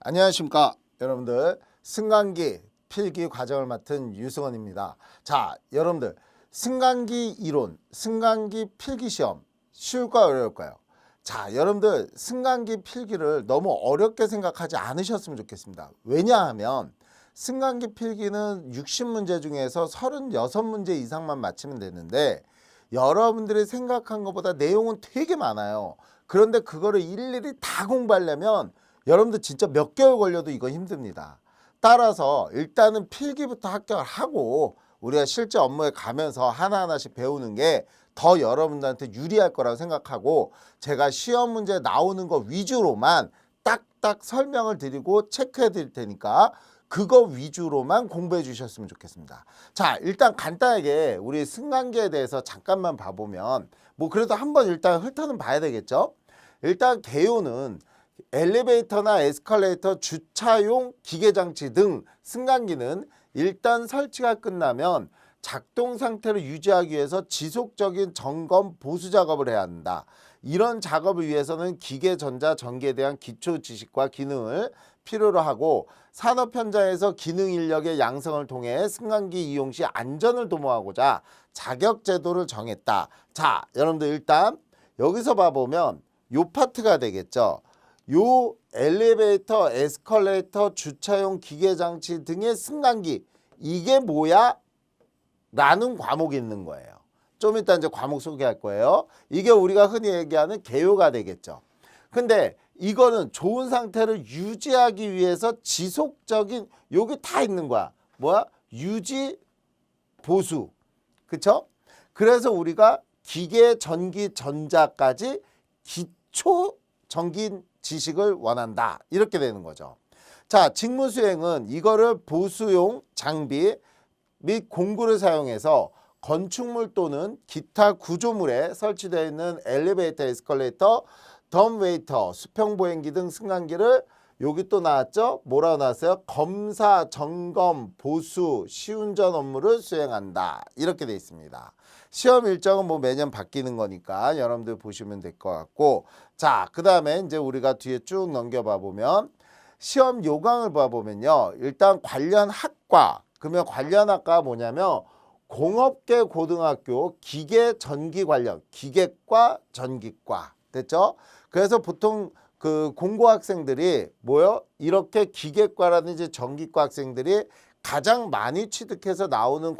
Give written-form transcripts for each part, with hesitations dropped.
안녕하십니까 여러분들. 승강기 필기 과정을 맡은 유승원입니다. 자, 여러분들 승강기 이론, 승강기 필기 시험 쉬울까요 어려울까요? 자, 여러분들 승강기 필기를 너무 어렵게 생각하지 않으셨으면 좋겠습니다. 왜냐하면 승강기 필기는 60문제 중에서 36문제 이상만 맞히면 되는데 여러분들이 생각한 것보다 내용은 되게 많아요. 그런데 그거를 일일이 다 공부하려면 여러분들 진짜 몇 개월 걸려도 이거 힘듭니다. 따라서 일단은 필기부터 합격을 하고 우리가 실제 업무에 가면서 하나하나씩 배우는 게 더 여러분들한테 유리할 거라고 생각하고 제가 시험 문제 나오는 거 위주로만 딱딱 설명을 드리고 체크해 드릴 테니까 그거 위주로만 공부해 주셨으면 좋겠습니다. 자, 일단 간단하게 우리 승강기에 대해서 잠깐만 봐보면 뭐 그래도 한번 일단 훑어는 봐야 되겠죠. 일단 개요는 엘리베이터나 에스컬레이터, 주차용 기계장치 등 승강기는 일단 설치가 끝나면 작동 상태를 유지하기 위해서 지속적인 점검, 보수 작업을 해야 한다. 이런 작업을 위해서는 기계, 전자, 전기에 대한 기초 지식과 기능을 필요로 하고 산업 현장에서 기능 인력의 양성을 통해 승강기 이용 시 안전을 도모하고자 자격 제도를 정했다. 자, 여러분들 일단 여기서 봐보면 요 파트가 되겠죠. 요 엘리베이터, 에스컬레이터, 주차용 기계장치 등의 승강기 이게 뭐야? 라는 과목이 있는 거예요. 좀 이따 이제 과목 소개할 거예요. 이게 우리가 흔히 얘기하는 개요가 되겠죠. 근데 이거는 좋은 상태를 유지하기 위해서 지속적인 요게 다 있는 거야. 뭐야? 유지, 보수. 그쵸? 그래서 우리가 기계, 전기, 전자까지 기초 전기 지식을 원한다. 이렇게 되는 거죠. 자, 직무 수행은 이거를 보수용 장비 및 공구를 사용해서 건축물 또는 기타 구조물에 설치되어 있는 엘리베이터, 에스컬레이터, 덤웨이터, 수평보행기 등 승강기를 여기 또 나왔죠? 뭐라고 나왔어요? 검사, 점검, 보수, 시운전 업무를 수행한다. 이렇게 돼 있습니다. 시험 일정은 뭐 매년 바뀌는 거니까 여러분들 보시면 될 것 같고, 자, 그 다음에 이제 우리가 뒤에 쭉 넘겨봐 보면 시험 요강을 봐보면요. 일단 관련 학과, 그러면 관련 학과가 뭐냐면 공업계 고등학교 기계 전기 관련 기계과 전기과 됐죠? 그래서 보통 그 공고 학생들이 뭐요? 이렇게 기계과라든지 전기과 학생들이 가장 많이 취득해서 나오는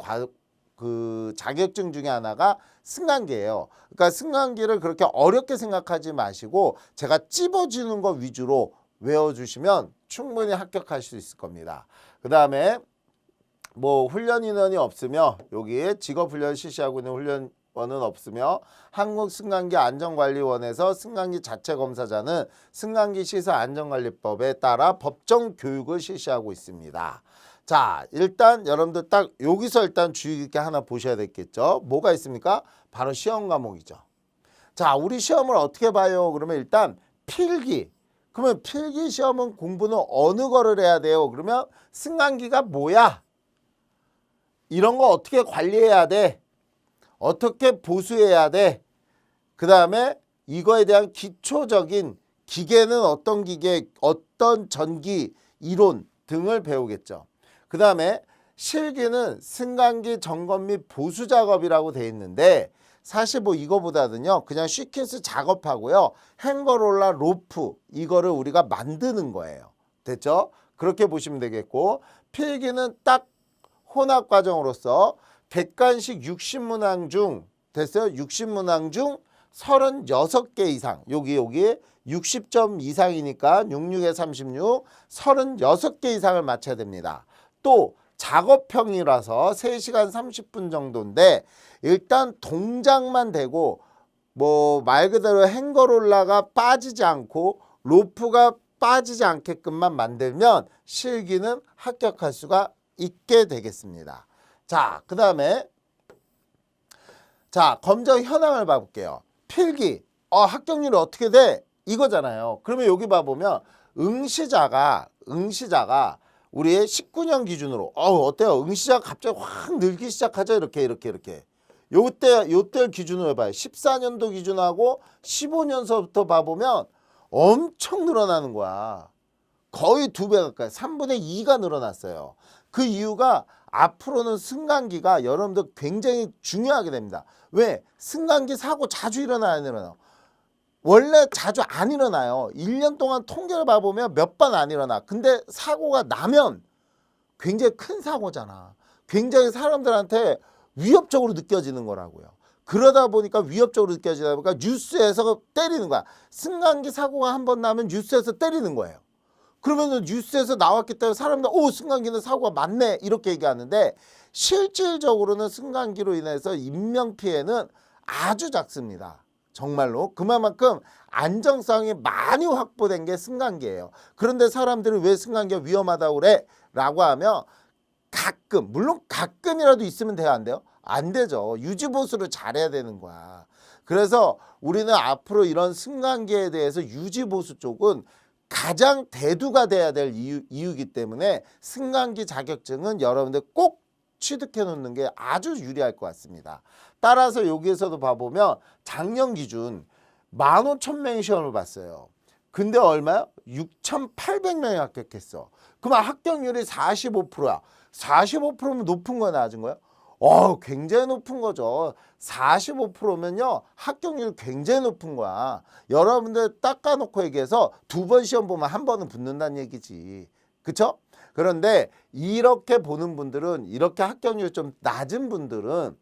그 자격증 중에 하나가 승강기예요. 그러니까 승강기를 그렇게 어렵게 생각하지 마시고 제가 찝어주는 거 위주로 외워주시면 충분히 합격할 수 있을 겁니다. 그 다음에 뭐 훈련 인원이 없으며 여기에 직업훈련 실시하고 있는 훈련원은 없으며 한국승강기 안전관리원에서 승강기 자체 검사자는 승강기 시설 안전관리법에 따라 법정 교육을 실시하고 있습니다. 자, 일단 여러분들 딱 여기서 일단 주의 깊게 하나 보셔야 되겠죠. 뭐가 있습니까? 바로 시험 과목이죠. 자, 우리 시험을 어떻게 봐요? 그러면 일단 필기. 그러면 필기 시험은 공부는 어느 거를 해야 돼요? 그러면 승강기가 뭐야? 이런 거 어떻게 관리해야 돼? 어떻게 보수해야 돼? 그 다음에 이거에 대한 기초적인 기계는 어떤 기계, 어떤 전기, 이론 등을 배우겠죠. 그 다음에 실기는 승강기 점검 및 보수 작업이라고 돼 있는데 사실 뭐 이거보다는요 그냥 시퀀스 작업하고요 행거롤러 로프 이거를 우리가 만드는 거예요. 됐죠? 그렇게 보시면 되겠고 필기는 딱 혼합 과정으로서 객관식 60문항 중 됐어요? 60문항 중 36개 이상 여기 60점 이상이니까 66에 36 36개 이상을 맞춰야 됩니다. 또 작업형이라서 3시간 30분 정도인데 일단 동작만 되고 뭐 말 그대로 행거롤러가 빠지지 않고 로프가 빠지지 않게끔만 만들면 실기는 합격할 수가 있게 되겠습니다. 자, 그 다음에 자 검정 현황을 봐볼게요. 필기 합격률이 어떻게 돼? 이거잖아요. 그러면 여기 봐보면 응시자가 우리의 19년 기준으로 어때요? 응시자가 갑자기 확 늘기 시작하죠. 이렇게 요때 기준으로 해봐요. 14년도 기준하고 15년서부터 봐보면 엄청 늘어나는 거야. 거의 2배 가까이 3분의 2가 늘어났어요. 그 이유가 앞으로는 승강기가 여러분들 굉장히 중요하게 됩니다. 왜? 승강기 사고 자주 일어나요, 안 일어나요? 원래 자주 안 일어나요. 1년 동안 통계를 봐보면 몇 번 안 일어나. 근데 사고가 나면 굉장히 큰 사고잖아. 굉장히 사람들한테 위협적으로 느껴지는 거라고요. 그러다 보니까 위협적으로 느껴지다 보니까 뉴스에서 때리는 거야. 승강기 사고가 한 번 나면 뉴스에서 때리는 거예요. 그러면 뉴스에서 나왔기 때문에 사람들 승강기는 사고가 많네 이렇게 얘기하는데, 실질적으로는 승강기로 인해서 인명피해는 아주 작습니다. 정말로. 그만큼 안정성이 많이 확보된 게 승강기예요. 그런데 사람들이 왜 승강기가 위험하다고 그래? 라고 하면 가끔, 물론 가끔이라도 있으면 돼요, 안 돼요? 안 되죠. 유지보수를 잘해야 되는 거야. 그래서 우리는 앞으로 이런 승강기에 대해서 유지보수 쪽은 가장 대두가 돼야 될 이유이기 때문에 승강기 자격증은 여러분들 꼭 취득해 놓는 게 아주 유리할 것 같습니다. 따라서 여기에서도 봐보면 작년 기준 15,000명이 시험을 봤어요. 근데 얼마야? 6,800명이 합격했어. 그러면 합격률이 45%야. 45%면 높은 거야, 낮은 거야? 굉장히 높은 거죠. 45%면요 합격률 굉장히 높은 거야. 여러분들 닦아놓고 얘기해서 2번 시험 보면 1번은 붙는다는 얘기지. 그쵸? 그런데 이렇게 보는 분들은, 이렇게 합격률이 좀 낮은 분들은,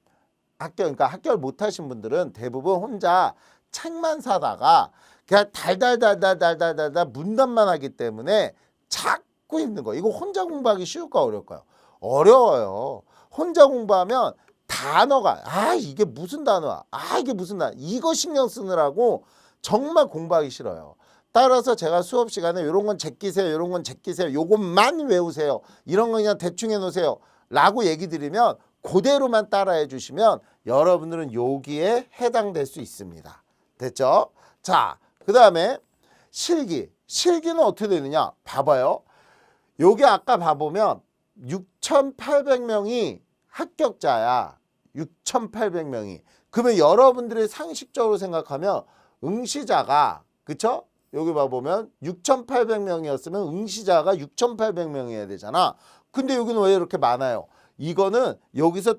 그러니까 합격을 못하신 분들은 대부분 혼자 책만 사다가 그냥 달달달달달달달 문단만 하기 때문에 자꾸 힘든 거예요. 이거 혼자 공부하기 쉬울까 어려울까요? 어려워요. 혼자 공부하면 단어가 이게 무슨 단어야, 이게 무슨 단어, 이거 신경 쓰느라고 정말 공부하기 싫어요. 따라서 제가 수업 시간에 이런 건 제끼세요, 이런 건 제끼세요, 요것만 외우세요, 이런 거 그냥 대충 해놓으세요 라고 얘기 드리면 그대로만 따라해 주시면 여러분들은 여기에 해당될 수 있습니다. 됐죠? 자, 그 다음에 실기는 어떻게 되느냐 봐봐요. 여기 아까 봐보면 6,800명이 합격자야. 6,800명이. 그러면 여러분들이 상식적으로 생각하면 응시자가, 그쵸? 여기 봐보면 6,800명이었으면 응시자가 6,800명이어야 되잖아. 근데 여기는 왜 이렇게 많아요? 이거는 여기서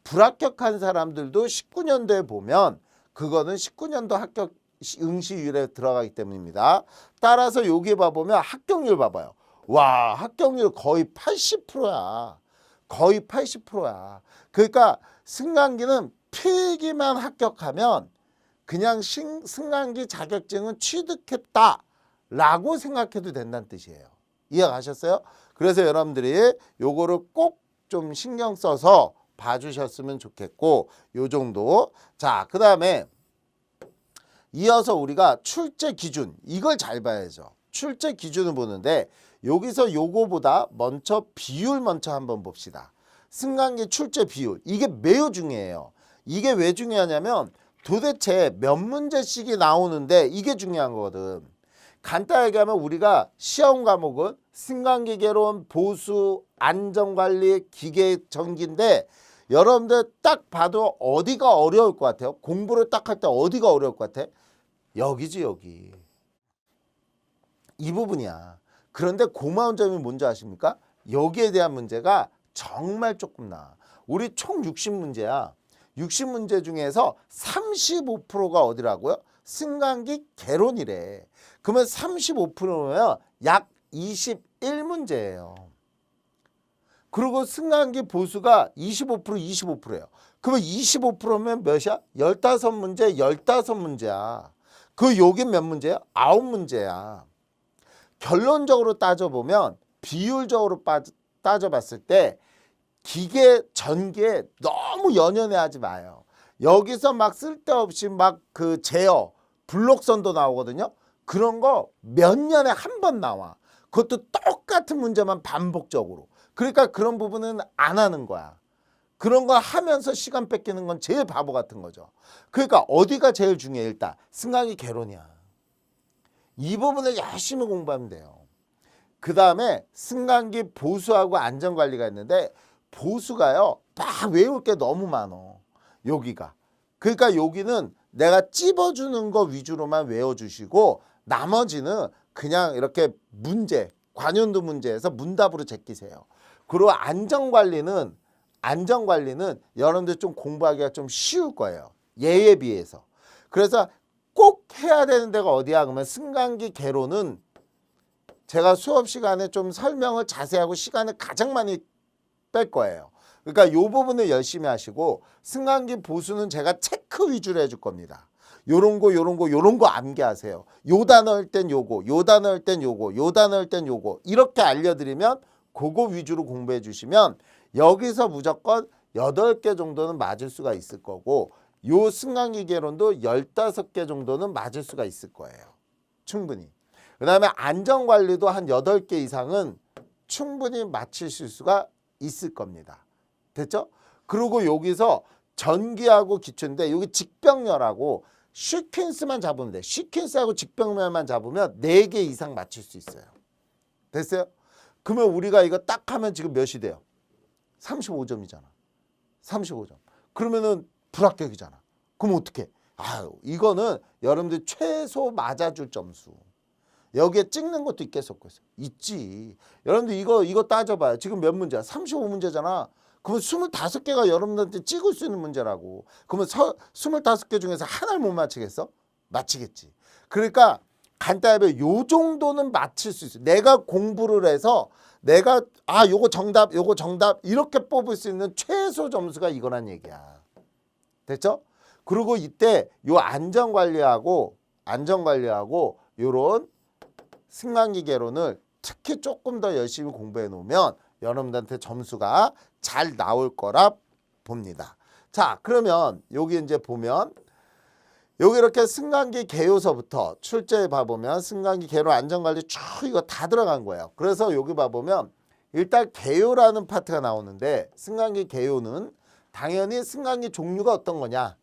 불합격한 사람들도 19년도에 보면 그거는 19년도 합격 응시율에 들어가기 때문입니다. 따라서 여기 봐보면 합격률 봐봐요. 와, 합격률 거의 80%야. 거의 80%야. 그러니까 승강기는 필기만 합격하면 그냥 승강기 자격증은 취득했다라고 생각해도 된다는 뜻이에요. 이해가셨어요? 그래서 여러분들이 요거를 꼭 좀 신경 써서 봐주셨으면 좋겠고, 요 정도. 자, 그 다음에 이어서 우리가 출제 기준, 이걸 잘 봐야죠. 출제 기준을 보는데 여기서 요거보다 먼저 비율 먼저 한번 봅시다. 승강기 출제 비율, 이게 매우 중요해요. 이게 왜 중요하냐면 도대체 몇 문제씩이 나오는데 이게 중요한 거거든. 간단하게 하면 우리가 시험 과목은 승강기 개론, 보수, 안전관리, 기계 전기인데 여러분들 딱 봐도 어디가 어려울 것 같아요? 공부를 딱 할 때 어디가 어려울 것 같아? 여기지, 여기. 이 부분이야. 그런데 고마운 점이 뭔지 아십니까? 여기에 대한 문제가 정말 조금 나. 우리 총 60문제야. 60문제 중에서 35%가 어디라고요? 승강기 개론이래. 그러면 35%면 약 21문제예요. 그리고 승강기 보수가 25%예요. 그러면 25%면 몇이야? 15문제, 15문제야. 그 여긴 몇 문제야? 9문제야. 결론적으로 따져보면 비율적으로 따져봤을 때 기계, 전기에 너무 연연해하지 마요. 여기서 막 쓸데없이 막 그 제어, 블록선도 나오거든요. 그런 거 몇 년에 한 번 나와. 그것도 똑같은 문제만 반복적으로. 그러니까 그런 부분은 안 하는 거야. 그런 거 하면서 시간 뺏기는 건 제일 바보 같은 거죠. 그러니까 어디가 제일 중요해? 일단 승강기 개론이야. 이 부분을 열심히 공부하면 돼요. 그 다음에 승강기 보수하고 안전관리가 있는데 보수가요 막 외울 게 너무 많어. 여기가. 그러니까 여기는 내가 찝어주는 거 위주로만 외워주시고 나머지는 그냥 이렇게 문제 관연도 문제에서 문답으로 제끼세요. 그리고 안전관리는 여러분들 좀 공부하기가 좀 쉬울 거예요. 얘에 비해서. 그래서 꼭 해야 되는 데가 어디야? 그러면 승강기 개로는 제가 수업 시간에 좀 설명을 자세히 하고 시간을 가장 많이 뺄 거예요. 그러니까 이 부분을 열심히 하시고 승강기 보수는 제가 체크 위주로 해줄 겁니다. 요런 거 암기하세요. 요 단어일 땐 요거, 요 단어일 땐 요거, 요 단어일 땐 요거 이렇게 알려드리면 그거 위주로 공부해 주시면 여기서 무조건 8개 정도는 맞을 수가 있을 거고 요 승강기 개론도 15개 정도는 맞을 수가 있을 거예요. 충분히. 그 다음에 안전관리도 한 8개 이상은 충분히 맞추실 수가 있을 겁니다. 됐죠? 그리고 여기서 전기하고 기초인데 여기 직병렬하고 시퀀스만 잡으면 돼. 시퀀스하고 직병렬만 잡으면 4개 이상 맞출 수 있어요. 됐어요? 그러면 우리가 이거 딱 하면 지금 몇이 돼요? 35점이잖아. 35점. 그러면은 불합격이잖아. 그럼 어떡해? 아유, 이거는 여러분들 최소 맞아줄 점수. 여기에 찍는 것도 있겠었고 있지. 여러분들 이거 따져봐요. 지금 몇 문제야? 35문제잖아. 그러면 25개가 여러분들한테 찍을 수 있는 문제라고. 그러면 25개 중에서 하나를 못 맞히겠어? 맞히겠지. 그러니까 간단하게 요 정도는 맞힐 수 있어. 내가 공부를 해서 내가 요거 정답 이렇게 뽑을 수 있는 최소 점수가 이거란 얘기야. 됐죠? 그리고 이때 요 안전관리하고 요런 승강기 개론을 특히 조금 더 열심히 공부해 놓으면 여러분들한테 점수가 잘 나올 거라 봅니다. 자, 그러면 여기 이제 보면 여기 이렇게 승강기 개요서부터 출제에 봐보면 승강기 개론 안전관리 쭉 이거 다 들어간 거예요. 그래서 여기 봐보면 일단 개요라는 파트가 나오는데 승강기 개요는 당연히 승강기 종류가 어떤 거냐,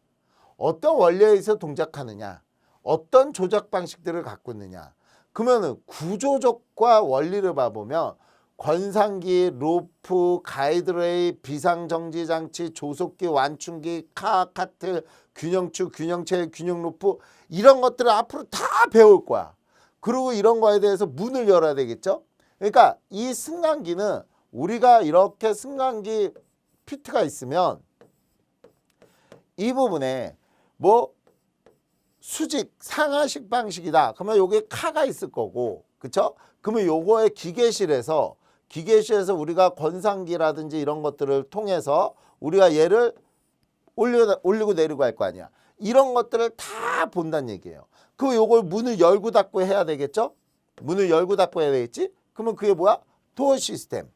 어떤 원리에 의해서 동작하느냐, 어떤 조작 방식들을 갖고 있느냐. 그러면은 구조적과 원리를 봐보면 권상기, 로프, 가이드레일, 비상정지 장치, 조속기, 완충기, 카트, 균형축, 균형체, 균형로프 이런 것들을 앞으로 다 배울 거야. 그리고 이런 거에 대해서 문을 열어야 되겠죠. 그러니까 이 승강기는 우리가 이렇게 승강기 피트가 있으면 이 부분에 뭐 수직 상하식 방식이다. 그러면 여기에 카가 있을 거고, 그쵸? 그러면 요거의 기계실에서 우리가 권상기라든지 이런 것들을 통해서 우리가 얘를 올리고 내리고 할 거 아니야. 이런 것들을 다 본다는 얘기예요. 그 요걸 문을 열고 닫고 해야 되겠죠? 문을 열고 닫고 해야 되겠지? 그러면 그게 뭐야? 도어 시스템.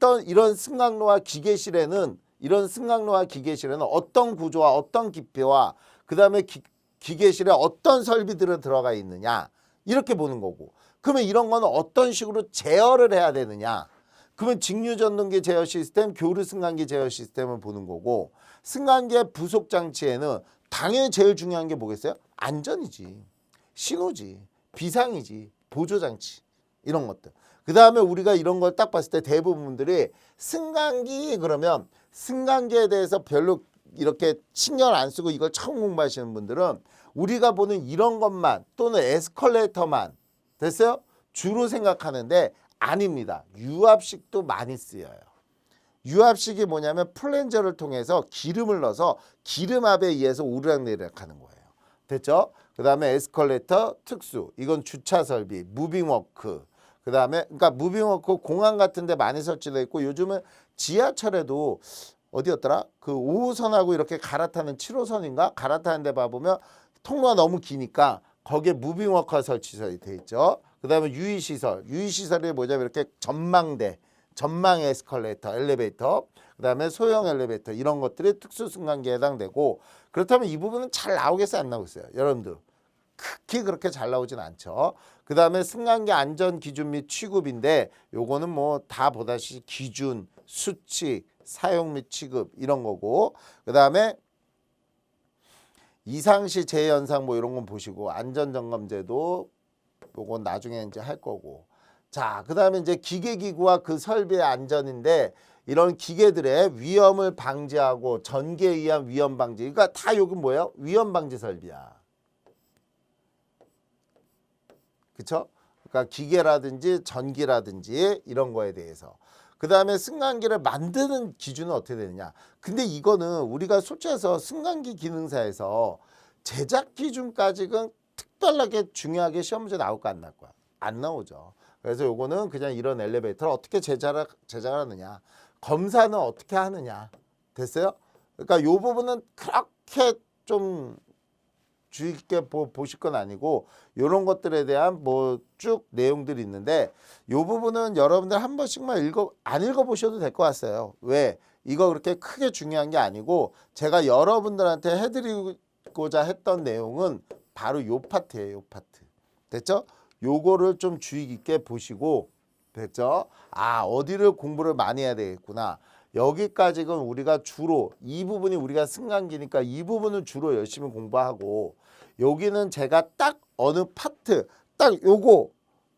이런 승강로와 기계실에는 어떤 구조와 어떤 깊이와 그 다음에 기계실에 어떤 설비들이 들어가 있느냐 이렇게 보는 거고, 그러면 이런 거는 어떤 식으로 제어를 해야 되느냐, 그러면 직류전동기 제어 시스템, 교류 승강기 제어 시스템을 보는 거고, 승강기의 부속 장치에는 당연히 제일 중요한 게 뭐겠어요? 안전이지, 신호지, 비상이지, 보조장치 이런 것들. 그 다음에 우리가 이런 걸 딱 봤을 때 대부분들이 승강기 그러면 승강기에 대해서 별로 이렇게 신경 안 쓰고 이걸 처음 공부하시는 분들은 우리가 보는 이런 것만 또는 에스컬레이터만 됐어요? 주로 생각하는데 아닙니다. 유압식도 많이 쓰여요. 유압식이 뭐냐면 플랜저를 통해서 기름을 넣어서 기름압에 의해서 오르락내리락 하는 거예요. 됐죠? 그 다음에 에스컬레이터 특수, 이건 주차 설비, 무빙워크. 그 다음에 그러니까 무빙워크 공항 같은 데 많이 설치되어 있고, 요즘은 지하철에도 어디였더라? 그 5호선하고 이렇게 갈아타는 7호선인가? 갈아타는 데 봐보면 통로가 너무 기니까 거기에 무빙워크가 설치되어 있죠. 그 다음에 유의시설이 뭐냐면 이렇게 전망 에스컬레이터, 엘리베이터, 그 다음에 소형 엘리베이터 이런 것들이 특수승강기에 해당되고, 그렇다면 이 부분은 잘 나오겠어요? 안 나오겠어요? 여러분들 크게 그렇게 잘 나오진 않죠. 그 다음에 승강기 안전 기준 및 취급인데 요거는 뭐 다 보다시피 기준, 수칙, 사용 및 취급 이런 거고, 그 다음에 이상시 재현상 뭐 이런 건 보시고, 안전점검제도 요건 나중에 이제 할 거고. 자, 그 다음에 이제 기계기구와 그 설비의 안전인데, 이런 기계들의 위험을 방지하고 전기에 의한 위험 방지, 그러니까 다 여기 뭐예요? 위험 방지 설비야. 그쵸? 그러니까 기계라든지 전기라든지 이런 거에 대해서. 그 다음에 승강기를 만드는 기준은 어떻게 되느냐. 근데 이거는 우리가 솔직히 해서 승강기 기능사에서 제작 기준까지는 특별하게 중요하게 시험 문제 나올 거 안 나올 거야? 안 나오죠. 그래서 요거는 그냥 이런 엘리베이터를 어떻게 제작을 하느냐. 검사는 어떻게 하느냐. 됐어요? 그러니까 요 부분은 그렇게 좀 주의 깊게 보실 건 아니고 요런 것들에 대한 뭐 쭉 내용들이 있는데 요 부분은 여러분들 한 번씩만 안 읽어보셔도 될 것 같아요. 왜? 이거 그렇게 크게 중요한 게 아니고 제가 여러분들한테 해드리고자 했던 내용은 바로 요 파트예요. 요 파트. 됐죠? 요거를 좀 주의 깊게 보시고 됐죠? 아, 어디를 공부를 많이 해야 되겠구나. 여기까지는 우리가 주로 이 부분이 우리가 승강기니까 이 부분을 주로 열심히 공부하고 여기는 제가 딱 어느 파트 딱 요거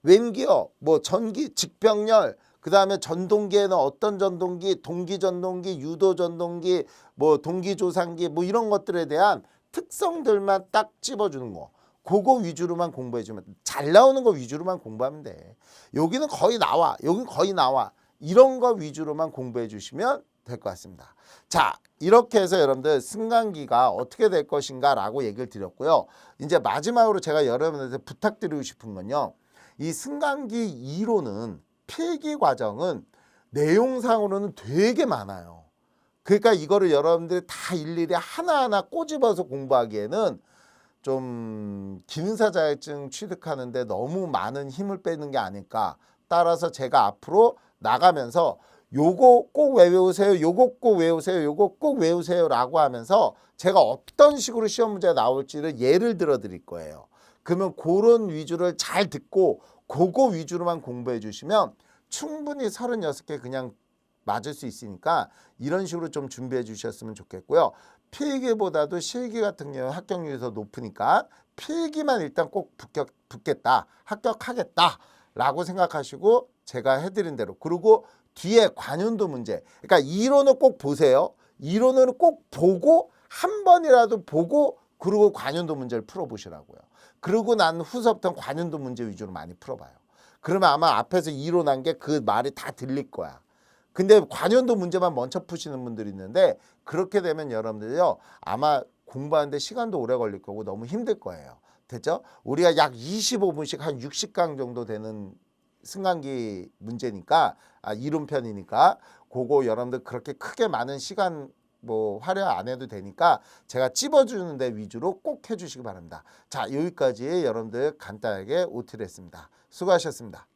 웬기어 뭐 전기 직병렬 그 다음에 전동기에는 어떤 전동기 동기 전동기 유도 전동기 뭐 동기 조상기 뭐 이런 것들에 대한 특성들만 딱 찝어주는 거 그거 위주로만 공부해주면 잘 나오는 거 위주로만 공부하면 돼. 여기는 거의 나와 여기는 거의 나와 이런 거 위주로만 공부해 주시면 될 것 같습니다. 자, 이렇게 해서 여러분들 승강기가 어떻게 될 것인가 라고 얘기를 드렸고요. 이제 마지막으로 제가 여러분들한테 부탁드리고 싶은 건요. 이 승강기 이론은 필기 과정은 내용상으로는 되게 많아요. 그러니까 이거를 여러분들이 다 일일이 하나하나 꼬집어서 공부하기에는 좀 기능사 자격증 취득하는데 너무 많은 힘을 빼는 게 아닐까. 따라서 제가 앞으로 나가면서 요거 꼭 외우세요. 요거 꼭 외우세요. 요거 꼭 외우세요. 라고 하면서 제가 어떤 식으로 시험 문제가 나올지를 예를 들어 드릴 거예요. 그러면 그런 위주를 잘 듣고 그거 위주로만 공부해 주시면 충분히 36개 그냥 맞을 수 있으니까 이런 식으로 좀 준비해 주셨으면 좋겠고요. 필기보다도 실기 같은 경우 합격률이 더 높으니까 필기만 일단 꼭 붙겠다. 합격하겠다. 라고 생각하시고 제가 해드린 대로 그리고 뒤에 관연도 문제 그러니까 이론을 꼭 보세요. 이론을 꼭 보고 한 번이라도 보고 그리고 관연도 문제를 풀어보시라고요. 그러고 난 후서부터는 관연도 문제 위주로 많이 풀어봐요. 그러면 아마 앞에서 이론한 게 그 말이 다 들릴 거야. 근데 관연도 문제만 먼저 푸시는 분들이 있는데 그렇게 되면 여러분들요 아마 공부하는데 시간도 오래 걸릴 거고 너무 힘들 거예요. 됐죠? 우리가 약 25분씩 한 60강 정도 되는 승강기 문제니까 이론편이니까 그거 여러분들 그렇게 크게 많은 시간 뭐 활용 안 해도 되니까 제가 찝어주는 데 위주로 꼭 해주시기 바랍니다. 자, 여기까지 여러분들 간단하게 OT를 했습니다. 수고하셨습니다.